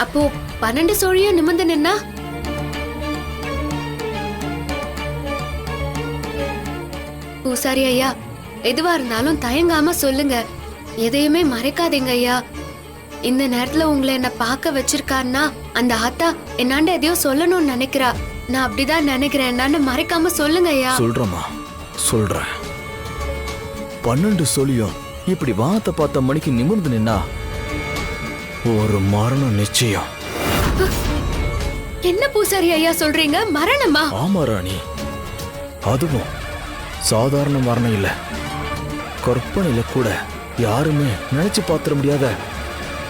அப்போ 12 சோழியும் நிமிர்ந்து நின்னா? பூசாரி ஐயா, எதுவா இருந்தாலும் தயங்காம சொல்லுங்க. எதையுமே மறைக்காதீங்க ஐயா. இந்த நேரத்துல உங்களை என்ன பார்க்க வச்சிருக்காருன்னா அந்த ஆத்தா என்னாண்ட எதையோ சொல்லணும்னு நினைக்கிறா. நான் அப்படிதான் நினைக்கிறேன். என்னான்னு மறைக்காம சொல்லுங்க ஐயா. சொல்றேம்மா, சொல்றேன். 12 சொல்லியும் இப்படி வாத்த பார்த்த மணிக்கு நிமிர்ந்து நின்னா ஒரு மரணம் நிச்சயம். என்ன பூசாரி ஐயா சொல்றீங்க? மரணமா? ஆமா ராணி, அதுவும் சாதாரண மரணம் இல்ல. கற்பனையில கூட யாருமே நினைச்சு பார்த்திட முடியாத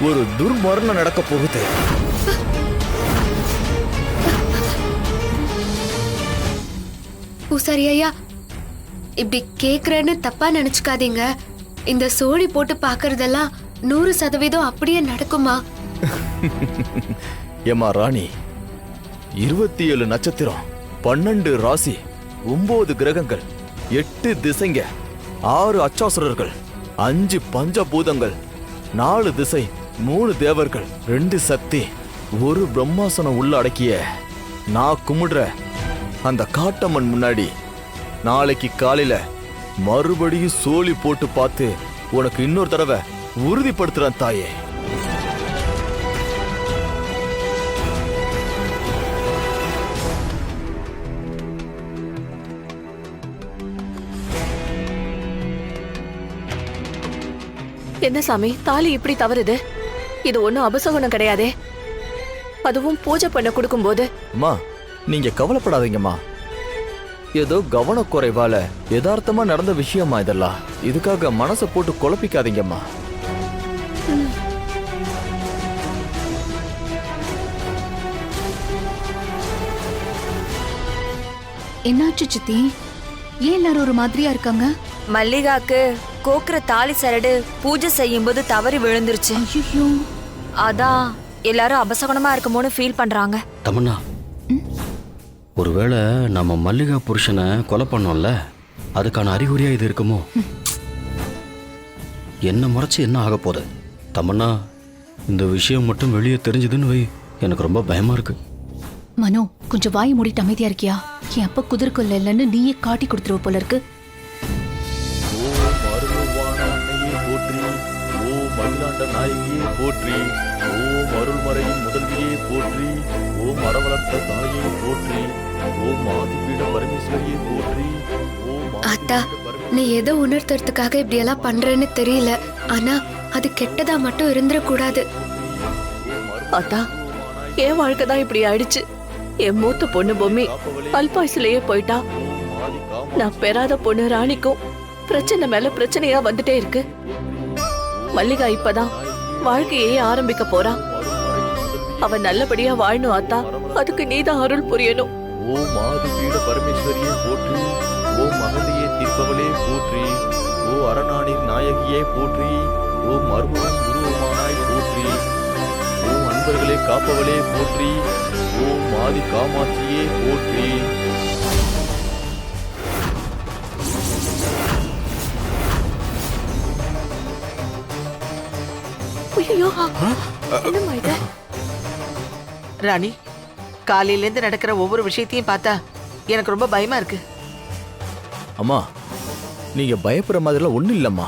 ஒரு துர்மரணம் நடக்க போகுது. பூசாரி ஐயா, இப்படி கேக்குறேன்னு தப்பா நினைச்சுக்காதீங்க. இந்த சோழி போட்டு பாக்குறதெல்லாம் 100% அப்படியே நடக்குமா? ஏமா ராணி, 27 நட்சத்திரம், 12 ராசி, 9 கிரகங்கள், 8 திசைங்க, 6 அச்சாசுரர்கள், 5 பஞ்சபூதங்கள், 4 திசை, 3 தேவர்கள், 2 சக்தி, 1 பிரம்மாசனம் உள்ள அடக்கிய நான் கும்பிடுற அந்த காட்டம்மன் முன்னாடி நாளைக்கு காலையில மறுபடியும் சோழி போட்டு பார்த்து உனக்கு இன்னொரு தடவை உறுதிப்படுத்துறேன் தாயே. என்ன சாமி, தாலி இப்படி தவறுது? இது ஒண்ணும் அபசகுணம் கிடையாதே. அதுவும் பூஜை பண்ண கொடுக்கும் போது. அம்மா, நீங்க கவலைப்படாதீங்கம்மா. ஏதோ கவனக்குறைவால யதார்த்தமா நடந்த விஷயமா இதெல்லாம். இதுக்காக மனசை போட்டு குழப்பிக்காதீங்கம்மா. என்னாச்சு சித்தி? ஏன் எல்லாரும் ஒரு மாதிரியா இருக்காங்க? மல்லிகாக்கு கோக்குற தாலி சரடு பூஜை செய்யும் போது தவறி விழுந்துருச்சு. ஐயோ, அதான் எல்லாரும் அபசகுணமா இருக்குமோன்னு ஃபீல் பண்றாங்க. தமன்னா, ஒருவேளை நம்ம மல்லிகா புருஷனை கொலை பண்ணோம்ல, அதுக்கான அறிகுறியா இது இருக்குமோ? என்ன மறைச்சு என்ன ஆக போகுது? தமன்னா, இந்த விஷயம் மட்டும் வெளியே தெரிஞ்சதுன்னு வை, எனக்கு ரொம்ப பயமா இருக்கு. மனோ, கொஞ்சம் வாய் மூடிட்டு அமைதியா இருக்கியா? என் அப்பா குதிர்கொல்ல இல்லைன்னு நீயே காட்டி கொடுத்துருவ போல இருக்கு. போற்றி, ஓம் அகிலாண்ட நாயகியே போற்றி, ஓம் அருள்மறையின் முதல்வியே போற்றி, ஓம் அறவளர்த்த தாயே போற்றி, ஓம் ஆதிபீட பரமேஸ்வரியே போற்றி, ஓம் ஆத்தா, நீ எதை உணர்த்துறதுக்காக இப்படி எல்லாம் பண்றேன்னு தெரியல. ஆனா அது கெட்டதா மட்டும் இருந்துடக்கூடாது. அத்தா, என் வாழ்க்கை தான் இப்படி ஆயிடுச்சு. என் மூத்த பொண்ணு பொம்மி அல்பாயுசிலேயே போயிட்டா. நான் பெறாத பொண்ணு ராணிக்கும் பிரச்சனை மேல பிரச்சனையா வந்துட்டே இருக்கு. மல்லிகா இப்பதான் வாழ்க்கையே ஆரம்பிக்க போறா. அவ நல்லபடியா வாழணும் ஆத்தா. அதுக்கு நீதான் அருள் புரியணும். ஓம் ஆதிபீட பரமேஸ்வரியே போற்றி, ஓம் அகதியே தீர்ப்பவளே போற்றி, ஓ அரணானின் நாயகியே போற்றி, ஓம் அருமுகம் உருவமானாய் போற்றி, ஓம் அன்பர்களே காப்பவளே போற்றி, ஓம் ஆதி காமாட்சியே போற்றி. ஐயோ, என்னம்மா இது? ராணி, காலையிலேருந்து நடக்கிற ஒவ்வொரு விஷயத்தையும் பார்த்தா எனக்கு ரொம்ப பயமா இருக்கு. அம்மா, நீங்க பயப்படுற மாதிரிலாம் ஒண்ணும் இல்லம்மா.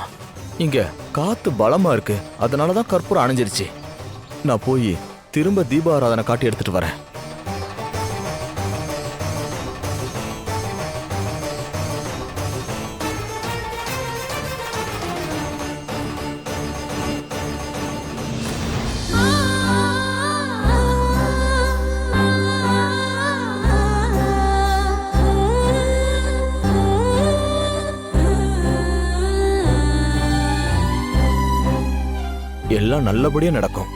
இங்க காத்து பலமா இருக்கு, அதனாலதான் கற்பூரம் அணைஞ்சிருச்சு. நான் போய் திரும்ப தீபாராதனை காட்டி எடுத்துட்டு வரேன். எல்லாம் நல்லபடியா நடக்கும்.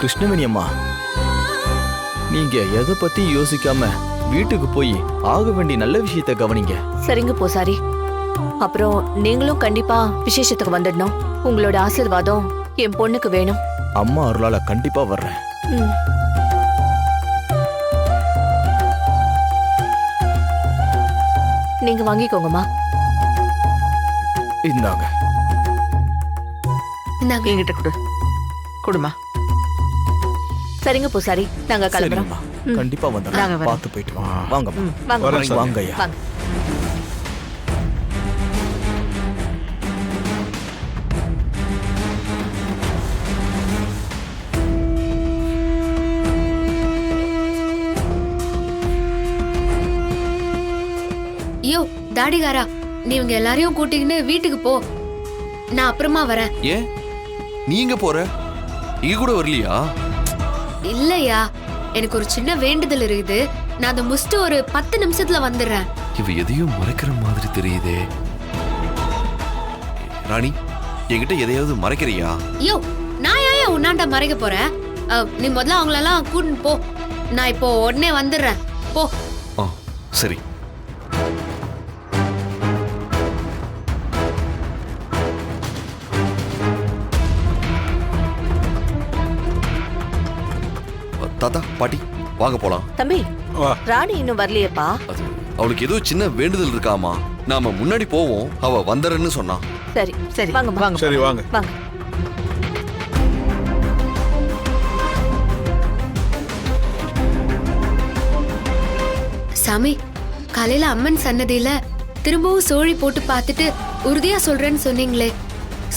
கிருஷ்ணவேணி அம்மா, நீங்க எதை பத்தி யோசிக்காம வீட்டுக்கு போய் ஆக வேண்டிய நல்ல விஷயத்தை கவனிங்க. சரிங்க பூசாரி. அப்புறம் நீங்களும் கண்டிப்பா விசேஷத்துக்கு வந்துடணும். உங்களோட ஆசீர்வாதம் என் பொண்ணுக்கு வேணும். அம்மா அருளால கண்டிப்பா வர்றேன். நீங்க வாங்கிக்கோங்கம்மா. இந்தாங்க. இந்தாங்க. என்கிட்ட கொடு. கொடுமா. சரிங்க பூசாரி, நாங்க கிளம்புறோம். சரிங்கம்மா கண்டிப்பா நாங்க வந்துடுறேன். வரோம். பார்த்து போயிட்டு வாங்க. வாங்கம்மா. வாங்க வரேன் பூசாரி. வாங்க ஐயா. வாங்க. ஐயோ தாடிகாரா, நீ இவங்க எல்லாரையும் கூட்டிக்கின்னு வீட்டுக்கு போ. நான் அப்புறமா வரேன். ஏன் நீங்க போற? இங்க கூட வரலையா? இல்லையா, எனக்கு ஒரு சின்ன வேண்டுதல் இருக்குது. நான் அதை முடிச்சுட்டு ஒரு 10 நிமிஷத்துல வந்துடுறேன். இவ எதையும் மறைக்கிற மாதிரி தெரியுதே. ராணி, என்கிட்ட எதையாவது மறைக்கிறியா? ஐயோ, நான் ஏன் உன்னாண்ட மறைக்க போறேன்? நீ முதல்ல அவங்களெல்லாம் கூட்டின்னு போ. நான் இப்போ உடனே வந்துடுறேன். போ. ஆ சரி. தாத்தா பாட்டி வாங்க போலாம். தம்பி, வா. ராணி இன்னும் வரலையேப்பா. அது அவளுக்கு ஏதோ சின்ன வேண்டுதல் இருக்காமா. நாம முன்னாடி போவோம், அவ வந்துறன்னு சொன்னா. சரி சரி வாங்கம்மா. வாங்க. சரி வாங்க. வாங்க. சாமி, காலையில அம்மன் சன்னதியில திரும்பவும் சோழி போட்டு பார்த்துட்டு உறுதியா சொல்றேன்னு சொன்னீங்களே,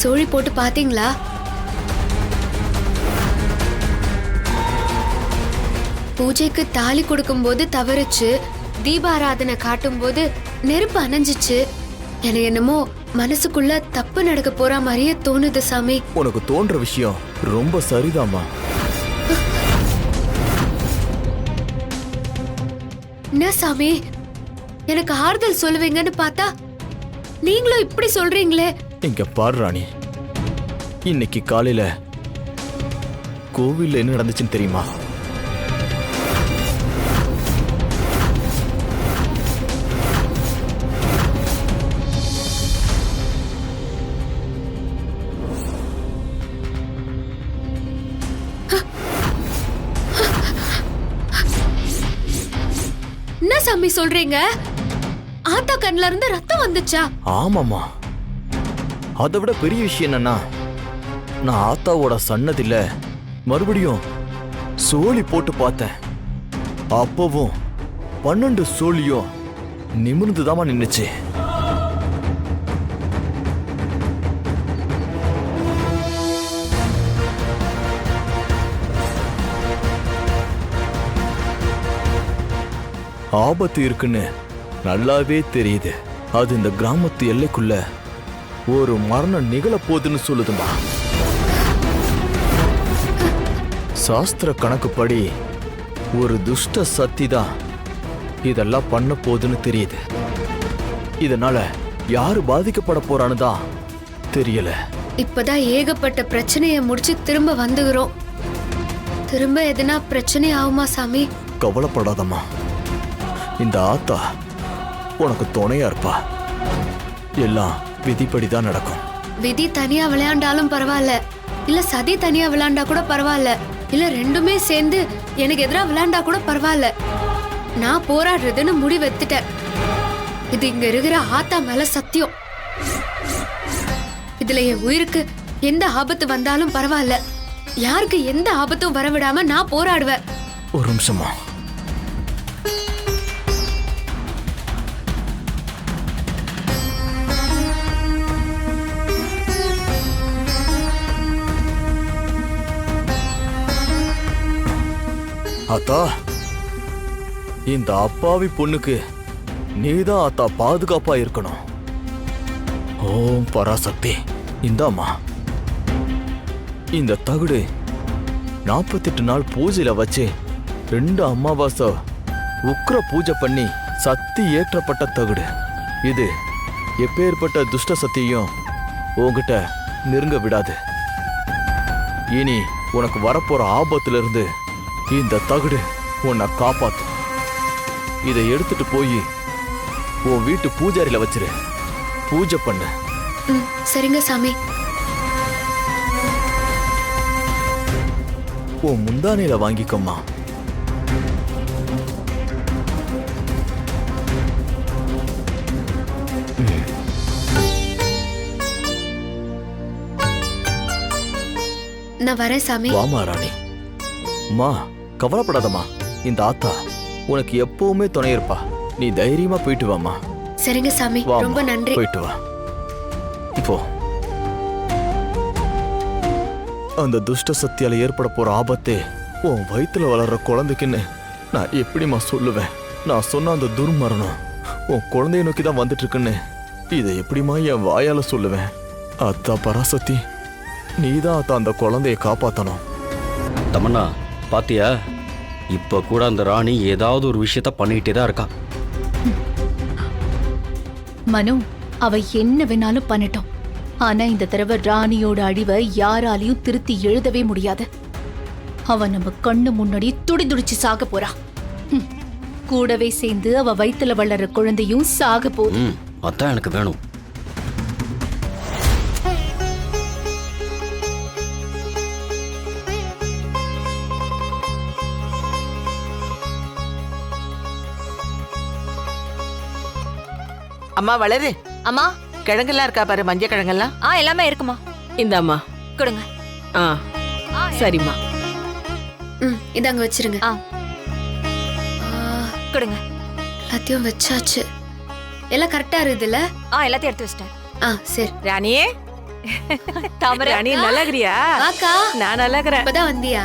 சோழி போட்டு பாத்தீங்களா? பூஜைக்கு தாலி கொடுக்கும்போது தவறுச்சு, தீபாராதனை காட்டும் போது நெருப்பு அணைஞ்சிச்சு. எனக்கு என்னமோ மனசுக்குள்ள தப்பு நடக்க போற மாதிரியே தோணுது சாமி. உனக்கு தோன்ற விஷயம் ரொம்ப சரிதாம்மா. என்ன சாமி, எனக்கு ஆறுதல் சொல்லுவீங்கன்னு பார்த்தா நீங்களும் இப்படி சொல்றீங்களே. இங்க பாரு ராணி, இன்னைக்கு காலையில கோவில்ல என்ன நடந்துச்சுன்னு தெரியுமா? என்ன சாமி சொல்றீங்க? ஆத்தா கண்ணுல இருந்து ரத்தம் வந்துச்சா? ஆமாம்மா. அதை விட பெரிய விஷயம் என்னன்னா, நான் ஆத்தாவோட சன்னதில மறுபடியும் சோழி போட்டு பார்த்தேன். அப்பவும் 12 சோழியும் நிமிர்ந்துதாம்மா நின்னுச்சு. ஆபத்து இருக்குன்னு நல்லாவே தெரியுது. அது இந்த கிராமத்து எல்லைக்குள்ள ஒரு மரணம் நிகழப்போகுதுன்னு சொல்லுதுமா. சாஸ்திர கணக்குப்படி ஒரு துஷ்ட சக்தி தான் இதெல்லாம் பண்ண போகுதுன்னு தெரியுது. இதனால யாரு பாதிக்கப்பட போறான்னு தான் தெரியல. இப்பதான் ஏகப்பட்ட பிரச்சனைய முடிச்சு திரும்ப வந்துகிறோம். திரும்ப எதுனா பிரச்சனை ஆகுமா சாமி? கவலைப்படாதம்மா, இந்த ஆத்தா உனக்கு துணையா இருப்பா. எல்லாம் விதிப்படிதான் நடக்கும். விதி தனியா விளையாண்டாலும் பரவாயில்ல, இல்ல சதி தனியா விளையாண்டா கூட பரவாயில்ல, இல்ல ரெண்டுமே சேர்ந்து எனக்கு எதிராக விளையாண்டா கூட பரவாயில்ல. நான் போராடுறதுன்னு முடிவெடுத்துட்டேன். இது இங்க இருக்கிற ஆத்தா மேல சத்தியம். இதுல என் உயிருக்கு எந்த ஆபத்து வந்தாலும் பரவாயில்ல, யாருக்கு எந்த ஆபத்தும் வரவிடாம நான் போராடுவேன். ஒரு நிமிஷமா. ஆத்தா, இந்த அப்பாவி பொண்ணுக்கு நீதான் ஆத்தா பாதுகாப்பா இருக்கணும். ஓம் பராசக்தி, இந்தாம்மா. இந்த தகுடு 48 நாள் பூஜையில வச்சு 2 அமாவாசை உக்ர பூஜை பண்ணி சக்தி ஏற்றப்பட்ட தகுடு இது. எப்பேற்பட்ட துஷ்ட சக்தியும் உன்கிட்ட நெருங்க விடாது. இனி உனக்கு வரப்போற ஆபத்துல இருந்து இந்த தகுடு உன்னை காப்பாத்து. இதை எடுத்துட்டு போய் உன் வீட்டு பூஜாரியில வச்சிரு. பூஜை பண்ணு. சரிங்க சாமி. உன் முந்தானையில வாங்கிக்கோமா. நான் வரேன் சாமி. வாமா ராணி. அம்மா கவலைப்படாதம்மா, இந்த ஆத்தா உனக்கு எப்பவுமே துணை இருப்பா. நீ தைரியமா போயிட்டு வாமா. சரிங்க சாமி, வாம்மா, ரொம்ப நன்றி. போயிட்டு வா. இப்போ அந்த துஷ்ட சக்தியால ஏற்பட போற ஆபத்தே உன் வயித்துல வளர்ற குழந்தைக்குன்னு நான் எப்படிம்மா சொல்லுவேன்? நான் சொன்ன அந்த துர்மரணம் உன் குழந்தைய நோக்கி தான் வந்துட்டு இருக்குன்னு இதை எப்படிம்மா என் வாயால சொல்லுவேன்? அத்தா பராசக்தி, நீதான் அத்தா அந்த குழந்தைய காப்பாத்தணும். தமன்னா பாத்தியா, இப்ப கூட அந்த ராணி ஏதாவது ஒரு விஷயத்த பண்ணிக்கிட்டே தான் இருக்கா. மனு, அவ என்ன வேணாலும் பண்ணட்டும். ஆனா இந்த தடவை ராணியோட அழிவை யாராலையும் திருத்தி எழுதவே முடியாது. அவ நம்ம கண்ணு முன்னாடி துடிதுடிச்சு சாக போறா. கூடவே சேர்ந்து அவ வயித்துல வளர்ற குழந்தையும் சாக போகுது. அதான் எனக்கு வேணும். அம்மா வளரு. அம்மா. கிழங்கெல்லாம் இருக்கா பாரு, மஞ்சள் கிழங்கெல்லாம். எல்லாமே இருக்குமா. இந்தாம்மா. கொடுங்க. சரிம்மா. இதாங்க வச்சிருங்க. கொடுங்க. எல்லாத்தையும் வச்சாச்சு. எல்லாம் கரெக்டா இருக்குதுல்ல? எல்லாத்தையும் எடுத்து வச்சிட்டேன். சரி. ராணியே, ராணி நல்லா இருக்கிறியா? ஆக்கா, நான் நல்லா இருக்கிறேன். இப்பதான் வந்தியா?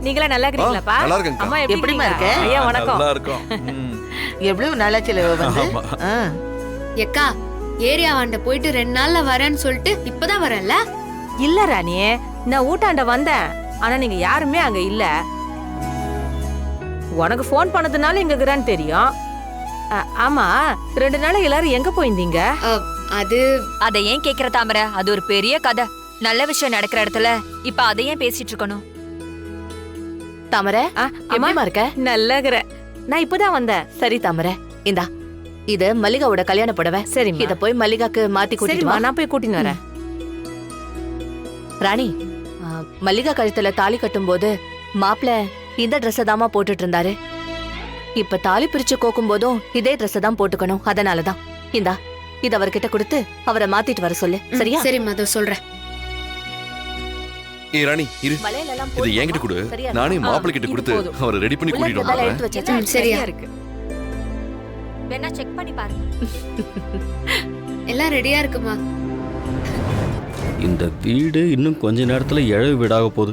நீங்களா நல்லா இருக்கிறீங்களாப்பா? நல்லா இருக்கேன். அம்மா எப்படிமா இருக்க? ஐயா வணக்கம். நல்லா இருக்கும். எவ்வளவு நாளாச்சுல வந்து? எக்கா, ஏரியா வாண்ட போயிட்டு 2 நாள்ல வரேன்னு சொல்லிட்டு இப்பதான் வரல. இல்ல ராணியே, நான் ஊட்டாண்ட வந்தேன். ஆனா நீங்க யாருமே அங்க இல்ல. உனக்கு போன் பண்ணதுனால இங்க இருக்கிறான்னு தெரியும். ஆமா, 2 நாள் எல்லாரும் எங்க போயிருந்தீங்க? அது அதை ஏன் கேக்குற தாமரை? அது ஒரு பெரிய கதை. நல்ல விஷயம் நடக்கிற இடத்துல இப்ப அதை ஏன் பேசிட்டு இருக்கணும்? தாமரை, எப்படிமா இருக்க? நல்லா இருக்கிறேன். நான் இப்பதான் வந்தேன். சரி தாமரை, இந்தா இது மல்லிகாவோட கல்யாண புடவை. சரி, இத போய் மல்லிகாக்கு மாத்தி கூட்டிட்டு வா. நான் போய் கூட்டின்னு வரேன். ராணி, மல்லிகா கழுத்துல தாலி கட்டும் போது மாப்பிள்ள இந்த ட்ரெஸ் தாமா போட்டுட்டு இருந்தாரு. இப்ப தாலி பிரிச்சு கோக்கும் போதும் இதே ட்ரெஸ் தான் போட்டுக்கணும். அதனாலதான் இந்தா இத அவர்கிட்ட கொடுத்து அவரை மாத்திட்டு வர சொல்லு. சரியா? சரி மது, சொல்றேன். ஏய் ராணி இரு, இது என்கிட்ட கொடு. நானே மாப்பிள்ளை கிட்ட கொடுத்து அவரை ரெடி பண்ணி கூட்டிட்டு வந்துடுறேன். சரியா இருக்கு. வேணா செக் பண்ணி பாருங்க. எல்லாம் ரெடியா இருக்குமா? இந்த வீடு இன்னும் கொஞ்ச நேரத்துல இழவு வீடாக போகுது.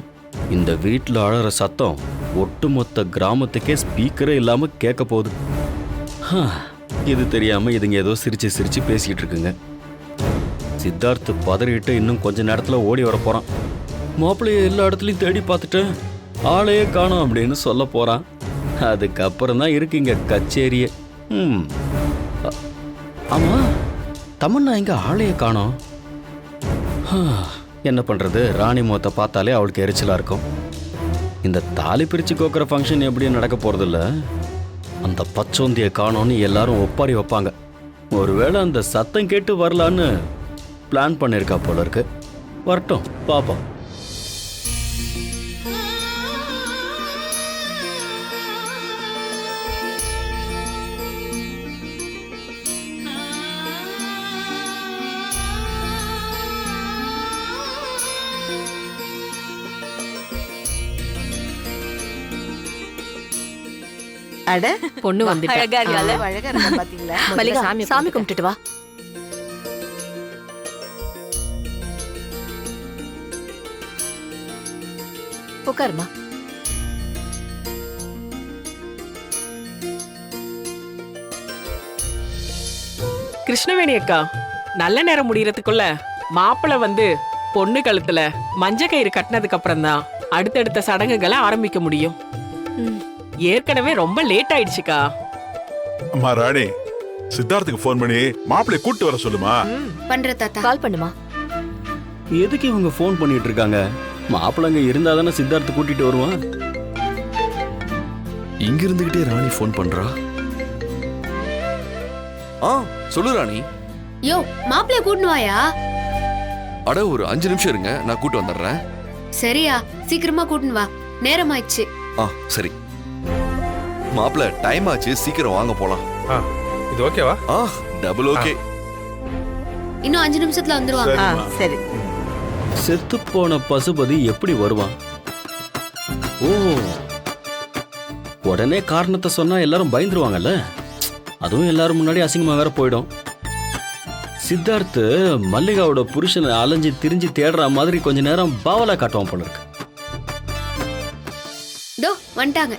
இந்த வீட்டில் அழற சத்தம் ஒட்டுமொத்த கிராமத்துக்கே ஸ்பீக்கரே இல்லாம கேட்க போகுது. இது தெரியாம இதுங்க ஏதோ சிரிச்சு சிரிச்சு பேசிக்கிட்டு இருக்குங்க. சித்தார்த் பதறிட்டு இன்னும் கொஞ்ச நேரத்துல ஓடி வர போறான். மாப்பிள்ளைய எல்லா இடத்துலயும் தேடி பார்த்துட்டு ஆளையே காணோம் அப்படின்னு சொல்ல போறான். அதுக்கப்புறம் தான் இருக்குங்க கச்சேரியே. ஆமா, தமன்னா இங்க ஆளையே காணோம். என்ன பண்றது? ராணி முகத்தை பார்த்தாலே அவளுக்கு எரிச்சலா இருக்கும். இந்த தாலி பிரிச்சு கோக்குற ஃபங்க்ஷன் எப்படியும் நடக்க போறது இல்ல. அந்த பச்சோந்திய காணோன்னு எல்லாரும் ஒப்பாரி வைப்பாங்க. ஒருவேளை அந்த சத்தம் கேட்டு வரலான்னு பிளான் பண்ணிருக்கா போல இருக்கு. வரட்டும், பாப்போம். அட, பொண்ணு வந்துட்டா. அழகா இருக்கால? அழகா இருக்க பாத்தீங்களா? மல்லிகா, சாமி கும்பிட்டுட்டு வா. உட்காருமா. கிருஷ்ணவேணி அக்கா, நல்ல நேரம் முடியறதுக்குள்ள மாப்பிள்ளை வந்து பொண்ணு கழுத்துல மஞ்ச கயிறு கட்டினதுக்கு அப்புறம் தான் அடுத்தடுத்த சடங்குகளை ஆரம்பிக்க முடியும். ஏற்கனவே ரொம்ப லேட் ஆயிடுச்சுக்கா. அம்மா ராணி, சித்தார்த்துக்கு போன் பண்ணி மாப்பிள்ளை கூட்டு வர சொல்லுமா. பண்ற தாத்தா. கால் பண்ணுமா. எதுக்கு இவங்க ஃபோன் பண்ணிட்டு இருக்காங்க? மாப்பிள்ளங்க இருந்தா தானே சித்தார்த்து கூட்டிட்டு வருவான். இங்க இருந்துகிட்டே ராணி போன் பண்றா. சொல்லு ராணி. யோ, மாப்பிள்ளைய கூட்டினு வாயா. அட, ஒரு 5 நிமிஷம் இருங்க, நான் கூட்டு வந்துடுறேன். சரியா, சீக்கிரமா கூட்டினு வா, நேரம் ஆயிடுச்சு. சரி மாப்பிள்ள, டைம் ஆச்சு, சீக்கிரம் வாங்க போலாம். இது ஓகேவா? Double okay. இன்னும் 5 நிமிஷத்துல வந்துருவாங்க. சரி. செத்துப்போன பசுபதி எப்படி வருவான்? ஓ, உடனே காரணத்தை சொன்னா எல்லாரும் பயந்துருவாங்கல்ல. அதுவும் எல்லாரும் முன்னாடி அசிங்கமா வேற போயிடும். சித்தார்த் மல்லிகாவோட புருஷனை அலைஞ்சு திரிஞ்சு தேடுற மாதிரி கொஞ்ச நேரம் பாவலா காட்டுவான் போல இருக்கு. தோ வந்துட்டாங்க.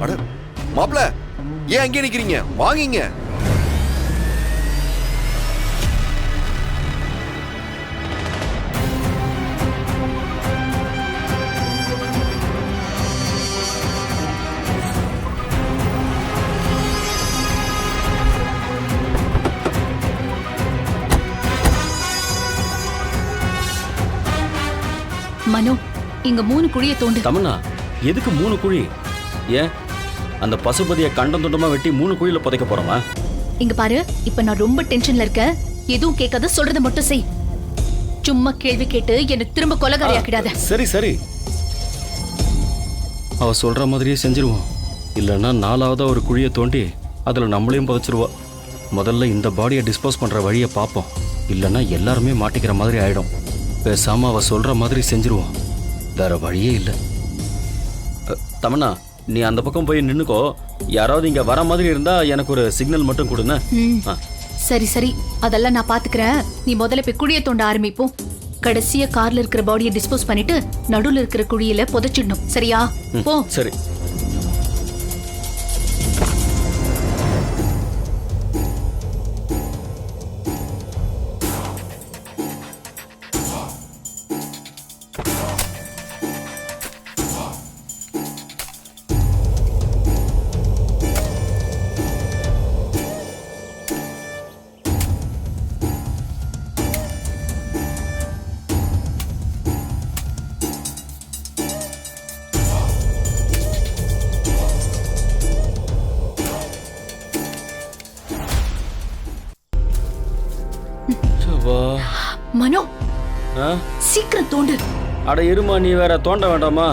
அட மாப்ள, ஏன் அங்கே நிக்கிறீங்க? வாங்கிங்க. மனோ, இங்க 3 குழிய தோண்டு. தமன்னா, எதுக்கு 3 குழி? ஏன் அந்த பசுபதியை கண்டம் துண்டமா வெட்டி 3 குழியில புதைக்க போறோமா? இங்க பாரு, இப்ப நான் ரொம்ப டென்ஷன்ல இருக்கேன். எதுவும் கேட்காத, சொல்றத மட்டும் செய். சும்மா கேள்வி கேட்டு என்ன திரும்ப கொலைகாரியாக்கிடாத. சரி சரி, அவ சொல்ற மாதிரியே செஞ்சிருவோம். இல்லைன்னா 4ஆவதா ஒரு குழியை தோண்டி அதுல நம்மளையும் புதைச்சிருவா. முதல்ல இந்த பாடியை டிஸ்போஸ் பண்ற வழியை பார்ப்போம். இல்லைன்னா எல்லாருமே மாட்டிக்கிற மாதிரி ஆயிடும். பேசாம அவ சொல்ற மாதிரி செஞ்சிருவோம். வேற வழியே இல்லை. தமன்னா, நீ அந்த பக்கம் போய் நின்னுக்கோ. யாராவது இங்க வர மாதிரி இருந்தா எனக்கு ஒரு சிக்னல் மட்டும் கொடுங்க. சரி சரி, அதெல்லாம் நான் பாத்துக்கிறேன். நீ முதல்ல போய் குழிய தோண்ட ஆரம்பிப்போம். கடைசியா கார்ல இருக்கிற பாடியை டிஸ்போஸ் பண்ணிட்டு நடுவுல இருக்கிற குழியில புதைச்சிடணும். சரியா? போ. சரி. மனோ, சீக்கிரம் தோண்டு. அட இருமா, நீ வேற தோண்ட வேண்டாமா?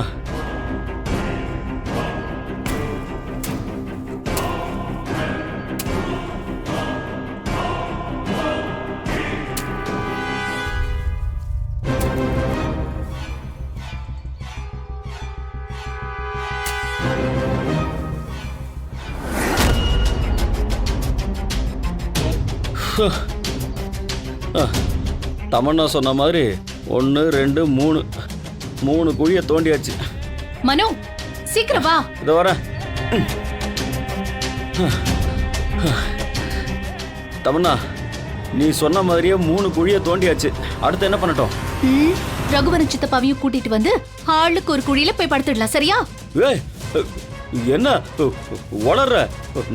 தமன்னா சொன்ன மாதிரி 1 2 3 குழியை தோண்டியாச்சு. மனோ, சீக்கிரம் வா. இத வரேன். தமன்னா, நீ சொன்ன மாதிரியே 3 குழியை தோண்டியாச்சு. அடுத்து என்ன பண்ணட்டும்? ரகுவரன் சித்தப்பாவையும் கூட்டிட்டு வந்து ஆளுக்கு ஒரு குழியில போய் படுத்துடலாம். சரியா? ஏய், என்ன வளர்ற?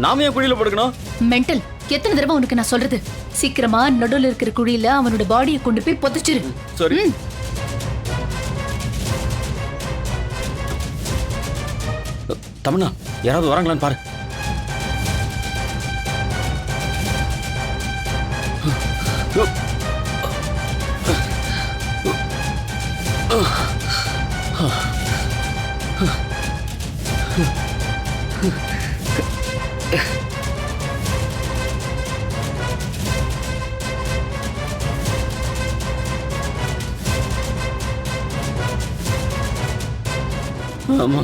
நாம ஏன் குழியில படுக்கணும்? மென்டல். எத்தனை தடவை உனக்கு நான் சொல்றது? சீக்கிரமா நடுவுல இருக்கிற குழியில அவனோட பாடியை கொண்டு போய் புதைச்சிரு. சரி. தமன்னா, யாராவது வராங்களான்னு பாரு. ஆமா,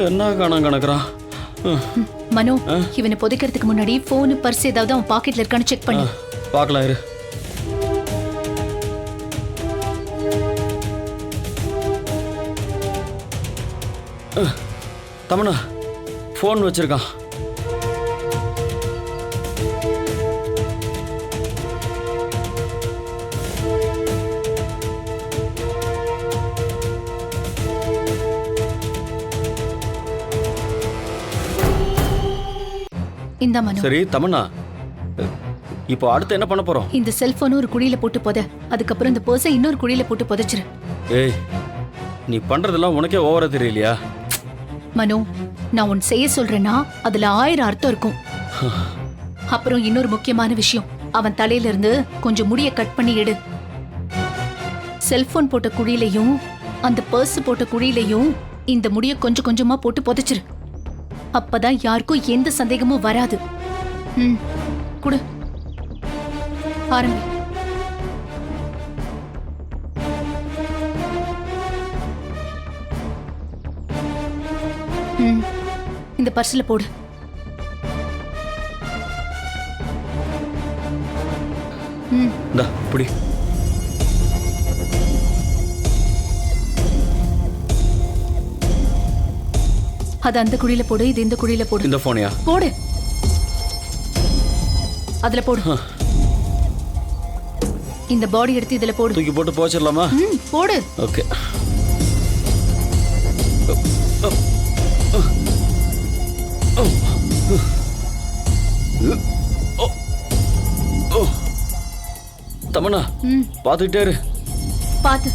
என்ன காணாம கணக்குறான். மனோ, இவனை புதைக்கிறதுக்கு முன்னாடி போன், பர்ஸ் ஏதாவது அவன் பாக்கெட்ல இருக்கான்னு செக் பண்ணு. பார்க்கலாம் இரு. தமனா ஃபோன் வச்சிருக்கான். இந்த மனு, சரி தமன்னா, இப்போ அடுத்து என்ன பண்ண போறோம்? இந்த செல்போன் ஒரு குழியில போட்டு புதை. அதுக்கப்புறம் இந்த பர்ஸை இன்னொரு குழியில போட்டு புதைச்சிரு. ஏய், நீ பண்றதெல்லாம் உனக்கே ஓவரா தெரியலையா? மனு, நான் உன் செய்ய சொல்றேன்னா அதுல 1000 அர்த்தம் இருக்கும். அப்புறம் இன்னொரு முக்கியமான விஷயம், அவன் தலையில இருந்து கொஞ்சம் முடிய கட் பண்ணி எடு. செல்போன் போட்ட குழியிலையும் அந்த பர்ஸ் போட்ட குழியிலையும் இந்த முடிய கொஞ்சம் கொஞ்சமா போட்டு புதைச்சிரு. அப்பதான் யாருக்கும் எந்த சந்தேகமும் வராது. ம், குடு, ஆரம்பி. ம், இந்த பர்ஸ்ல போடு. ம், இந்தா இப்படி. அது அந்த குழியில போடு, இது இந்த குழியில போடு. இந்த போனையா? போடு, அதுல போடு. இந்த பாடி எடுத்து இதுல போடு. தூக்கி போட்டு போச்சிடலாமா? ம், போடு. ஓகே. தமன்னா, ம், பார்த்துக்கிட்டே இரு. பாத்து.